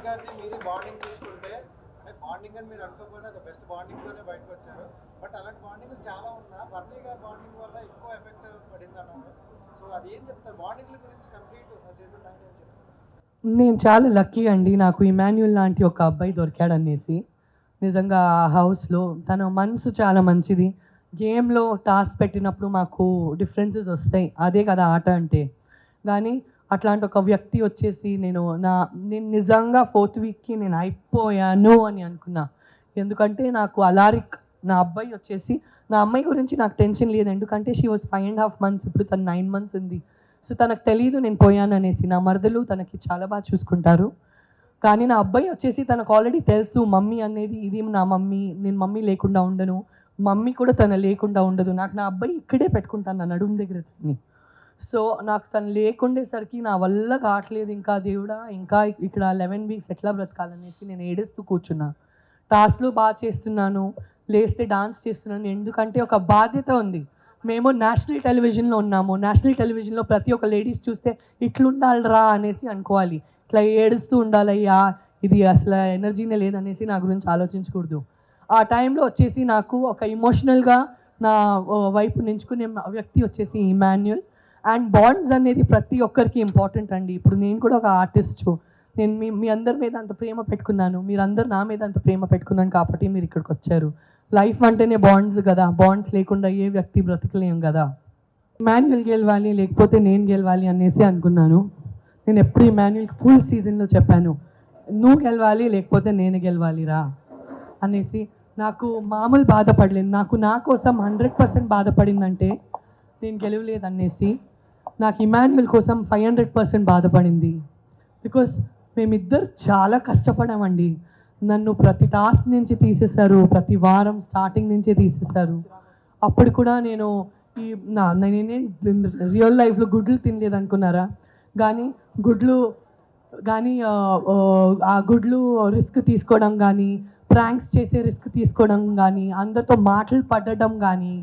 గారిది మీది బాండింగ్ చూసుకుంటే బాండింగ్ అని మీరు అనుకోకపోయినా అది బెస్ట్ బాండింగ్తోనే బయటకు వచ్చారు. బట్ అలాంటి బాండింగ్ చాలా ఉన్నా బర్నీ గారి బాండింగ్ వల్ల ఎక్కువ ఎఫెక్ట్ పడింది అన్నారు. సో అది ఏం చెప్తారు బాండింగ్ల గురించి కంప్లీట్ సీజన్ 9 ఏం చెప్తారు? నేను చాలా లక్కీ అండి. నాకు ఇమాన్యుల్ లాంటి ఒక అబ్బాయి దొరికాడనేసి. నిజంగా ఆ హౌస్‌లో తన మనసు చాలా మంచిది. గేమ్‌లో టాస్క్ పెట్టినప్పుడు మాకు డిఫరెన్సెస్ వస్తాయి. అదే కదా ఆట అంటే. కానీ అట్లాంటి ఒక వ్యక్తి వచ్చేసి నేను నిజంగా ఫోర్త్ వీక్‌కి నేను అయిపోయాను అని అనుకున్నా. ఎందుకంటే నాకు అలారిక్ నా అబ్బాయి వచ్చేసి నా అమ్మాయి గురించి నాకు టెన్షన్ లేదు. ఎందుకంటే షీ వాస్ 5½ మంత్స్. ఇప్పుడు తను 9 మంత్స్ ఉంది. సో తనకు తెలీదు నేను పోయాననేసి. నా మరదలు తనకి చాలా బాగా చూసుకుంటారు. కానీ నా అబ్బాయి వచ్చేసి తనకు ఆల్రెడీ తెలుసు మమ్మీ అనేది ఇది నా మమ్మీ. నేను మమ్మీ లేకుండా ఉండను. మమ్మీ కూడా తను లేకుండా ఉండదు. నాకు నా అబ్బాయి ఇక్కడే పెట్టుకుంటాను నా నడుము దగ్గర తిని. సో నాకు తను లేకుండేసరికి నా వల్ల కావట్లేదు ఇంకా దేవుడా ఇంకా ఇక్కడ 11 వీక్స్ ఎట్లా బ్రతకాలనేసి నేను ఏడుస్తూ కూర్చున్నా. టాస్క్లు బాగా చేస్తున్నాను. లేస్తే డాన్స్ చేస్తున్నాను. ఎందుకంటే ఒక బాధ్యత ఉంది. మేము నేషనల్ టెలివిజన్‌లో ఉన్నాము. నేషనల్ టెలివిజన్‌లో ప్రతి ఒక్క లేడీస్ చూస్తే ఇట్లుండాలిరా అనేసి అనుకోవాలి. ఇట్లా ఏడుస్తూ ఉండాలయ్యా, ఇది అసలు ఎనర్జీనే లేదనేసి నా గురించి ఆలోచించకూడదు. ఆ టైంలో వచ్చేసి నాకు ఒక ఎమోషనల్‌గా నా వైపు నించుకునే వ్యక్తి వచ్చేసి ఇమాన్యుల్. అండ్ బాండ్స్ అనేది ప్రతి ఒక్కరికి ఇంపార్టెంట్ అండి. ఇప్పుడు నేను కూడా ఒక ఆర్టిస్టు. నేను మీ అందరి మీద అంత ప్రేమ పెట్టుకున్నాను. మీరందరూ నా మీద అంత ప్రేమ పెట్టుకున్నాను కాబట్టి మీరు ఇక్కడికి వచ్చారు. లైఫ్ అంటేనే బాండ్స్ కదా. బాండ్స్ లేకుండా ఏ వ్యక్తి బ్రతకలేం కదా. ఇమాన్యుల్ గెలవాలి లేకపోతే నేను గెలవాలి అనేసి అనుకున్నాను. నేను ఎప్పుడు ఇమాన్యుల్కి ఫుల్ సీజన్లో చెప్పాను, నువ్వు గెలవాలి లేకపోతే నేను గెలవాలిరా అనేసి. నాకు మామూలు బాధపడలేదు. నా కోసం 100% బాధపడిందంటే నేను గెలవలేదనేసి. నాకు ఇమాన్యుల్ కోసం 500% బాధపడింది. బికాస్ మేమిద్దరు చాలా కష్టపడామండి. నన్ను ప్రతి టాస్క్ నుంచి తీసేశారు. ప్రతి వారం స్టార్టింగ్ నుంచే తీసేశారు. అప్పుడు కూడా నేనే రియల్ లైఫ్లో గుడ్లు తినలేదు అనుకున్నారా. కానీ ఆ గుడ్లు రిస్క్ తీసుకోవడం కానీ, ప్రాంక్స్ చేసే రిస్క్ తీసుకోవడం కానీ, అందరితో మాటలు పడడం కానీ,